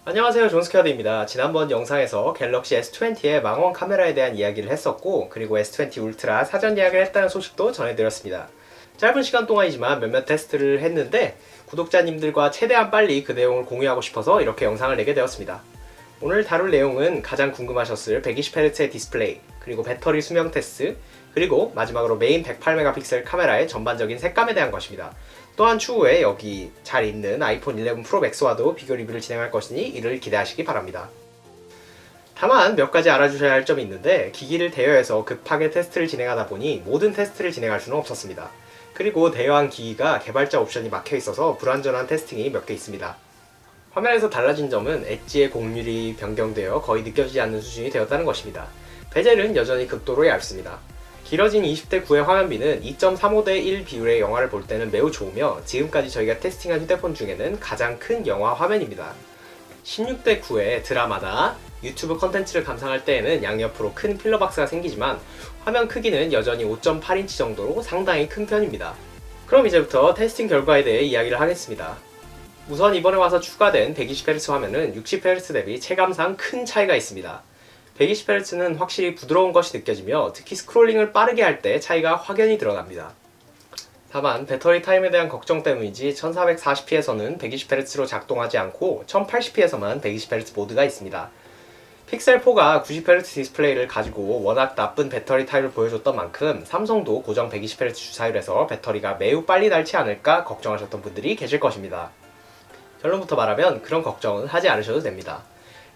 안녕하세요, 존스퀘어드입니다. 지난번 영상에서 갤럭시 S20의 망원 카메라에 대한 이야기를 했었고, 그리고 S20 울트라 사전 예약을 했다는 소식도 전해드렸습니다. 짧은 시간 동안이지만 몇몇 테스트를 했는데 구독자님들과 최대한 빨리 그 내용을 공유하고 싶어서 이렇게 영상을 내게 되었습니다. 오늘 다룰 내용은 가장 궁금하셨을 120Hz의 디스플레이, 그리고 배터리 수명 테스트, 그리고 마지막으로 메인 108메가픽셀 카메라의 전반적인 색감에 대한 것입니다. 또한 추후에 여기 잘 있는 아이폰 11 프로 맥스와도 비교 리뷰를 진행할 것이니 이를 기대하시기 바랍니다. 다만 몇 가지 알아주셔야 할 점이 있는데, 기기를 대여해서 급하게 테스트를 진행하다 보니 모든 테스트를 진행할 수는 없었습니다. 그리고 대여한 기기가 개발자 옵션이 막혀 있어서 불완전한 테스팅이 몇 개 있습니다. 화면에서 달라진 점은 엣지의 곡률이 변경되어 거의 느껴지지 않는 수준이 되었다는 것입니다. 베젤은 여전히 극도로 얇습니다. 길어진 20:9의 화면비는 2.35:1 비율의 영화를 볼 때는 매우 좋으며, 지금까지 저희가 테스팅한 휴대폰 중에는 가장 큰 영화 화면입니다. 16:9의 드라마나 유튜브 컨텐츠를 감상할 때에는 양옆으로 큰 필러박스가 생기지만 화면 크기는 여전히 5.8인치 정도로 상당히 큰 편입니다. 그럼 이제부터 테스팅 결과에 대해 이야기를 하겠습니다. 우선 이번에 와서 추가된 120Hz 화면은 60Hz 대비 체감상 큰 차이가 있습니다. 120Hz는 확실히 부드러운 것이 느껴지며 특히 스크롤링을 빠르게 할 때 차이가 확연히 드러납니다. 다만 배터리 타임에 대한 걱정 때문인지 1440p에서는 120Hz로 작동하지 않고 1080p에서만 120Hz 모드가 있습니다. 픽셀4가 90Hz 디스플레이를 가지고 워낙 나쁜 배터리 타임을 보여줬던 만큼 삼성도 고정 120Hz 주사율에서 배터리가 매우 빨리 닳지 않을까 걱정하셨던 분들이 계실 것입니다. 결론부터 말하면 그런 걱정은 하지 않으셔도 됩니다.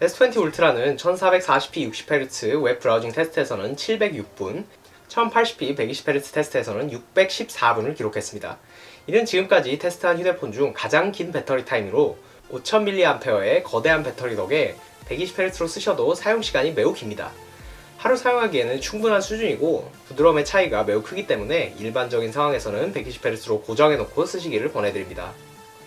S20 울트라는 1440p 60Hz 웹 브라우징 테스트에서는 706분, 1080p 120Hz 테스트에서는 614분을 기록했습니다. 이는 지금까지 테스트한 휴대폰 중 가장 긴 배터리 타임으로 5000mAh의 거대한 배터리 덕에 120Hz로 쓰셔도 사용시간이 매우 깁니다. 하루 사용하기에는 충분한 수준이고 부드러움의 차이가 매우 크기 때문에 일반적인 상황에서는 120Hz로 고정해놓고 쓰시기를 권해드립니다.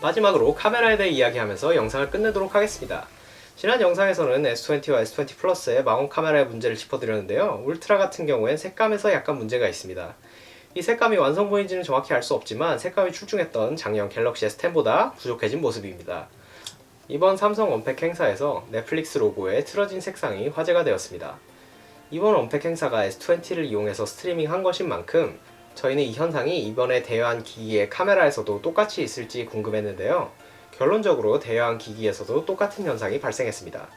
마지막으로 카메라에 대해 이야기하면서 영상을 끝내도록 하겠습니다. 지난 영상에서는 S20와 S20 플러스의 망원 카메라의 문제를 짚어드렸는데요. 울트라 같은 경우엔 색감에서 약간 문제가 있습니다. 이 색감이 완성본인지는 정확히 알 수 없지만 색감이 출중했던 작년 갤럭시 S10보다 부족해진 모습입니다. 이번 삼성 언팩 행사에서 넷플릭스 로고의 틀어진 색상이 화제가 되었습니다. 이번 언팩 행사가 S20를 이용해서 스트리밍한 것인 만큼 저희는 이 현상이 이번에 대여한 기기의 카메라에서도 똑같이 있을지 궁금했는데요. 결론적으로 대여한 기기에서도 똑같은 현상이 발생했습니다.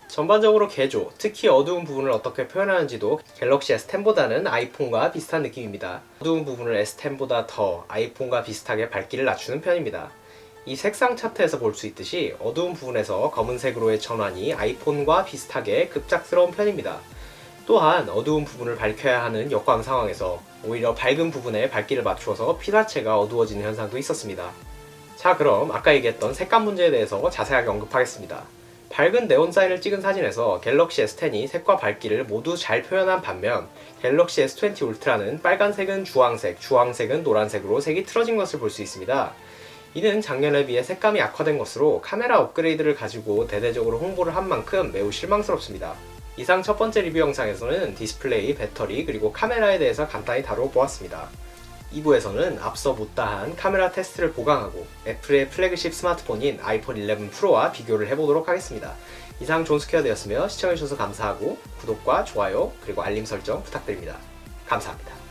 전반적으로 개조, 특히 어두운 부분을 어떻게 표현하는지도 갤럭시 S10보다는 아이폰과 비슷한 느낌입니다. 어두운 부분을 S10보다 더 아이폰과 비슷하게 밝기를 낮추는 편입니다. 이 색상 차트에서 볼 수 있듯이 어두운 부분에서 검은색으로의 전환이 아이폰과 비슷하게 급작스러운 편입니다. 또한 어두운 부분을 밝혀야 하는 역광 상황에서 오히려 밝은 부분에 밝기를 맞추어서 피사체가 어두워지는 현상도 있었습니다. 자, 그럼 아까 얘기했던 색감 문제에 대해서 자세하게 언급하겠습니다. 밝은 네온 사인을 찍은 사진에서 갤럭시 S10이 색과 밝기를 모두 잘 표현한 반면 갤럭시 S20 울트라는 빨간색은 주황색, 주황색은 노란색으로 색이 틀어진 것을 볼 수 있습니다. 이는 작년에 비해 색감이 악화된 것으로 카메라 업그레이드를 가지고 대대적으로 홍보를 한 만큼 매우 실망스럽습니다. 이상 첫 번째 리뷰 영상에서는 디스플레이, 배터리, 그리고 카메라에 대해서 간단히 다뤄보았습니다. 2부에서는 앞서 못다한 카메라 테스트를 보강하고 애플의 플래그십 스마트폰인 아이폰 11 프로와 비교를 해보도록 하겠습니다. 이상 존스퀘어드였으며 시청해주셔서 감사하고 구독과 좋아요 그리고 알림 설정 부탁드립니다. 감사합니다.